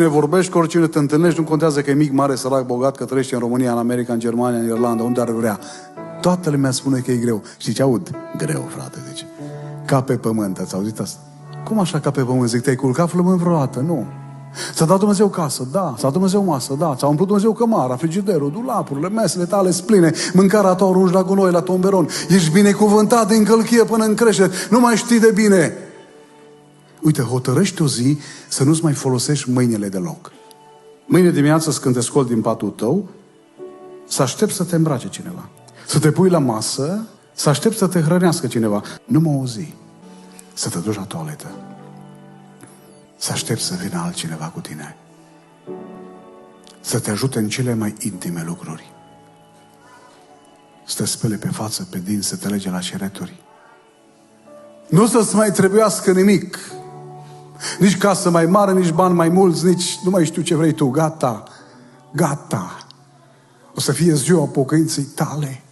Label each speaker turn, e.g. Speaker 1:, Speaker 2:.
Speaker 1: Cine vorbești, cu oricine te întâlnești, nu contează că e mic, mare, sărac, bogat, că trăiește în România, în America, în Germania, în Irlanda, unde ar vrea. Toată lumea spune că e greu. Știi ce aud? Greu, frate, deci. Ca pe pământ, ați auzit asta? Cum așa ca pe pământ? Zic, te-ai culcat flământ vreodată? Nu. Ți-a dat Dumnezeu casă? Da. Ți-a dat Dumnezeu masă? Da. Ți-a umplut Dumnezeu cămara, frigiderul, dulapurile, mesele tale spline, mâncarea ta arunci la gunoi, la tomberon. Ești binecuvântat din călchie până în creștere. Nu mai știi de bine. Uite, hotărăște o zi să nu-ți mai folosești mâinile deloc. Mâine dimineață, când te scoli din patul tău, să aștepți să te îmbrace cineva. Să te pui la masă, să aștepți să te hrănească cineva. Numai o zi. Să te duci la toaletă. Să aștepți să vină altcineva cu tine. Să te ajute în cele mai intime lucruri. Să te spele pe față, pe dinți, să te lege la șereturi. Nu să-ți mai trebuiască nimic. Nici casă mai mare, nici bani mai mulți, nici nu mai știu ce vrei tu. Gata. Gata. O să fie ziua pocăinței tale.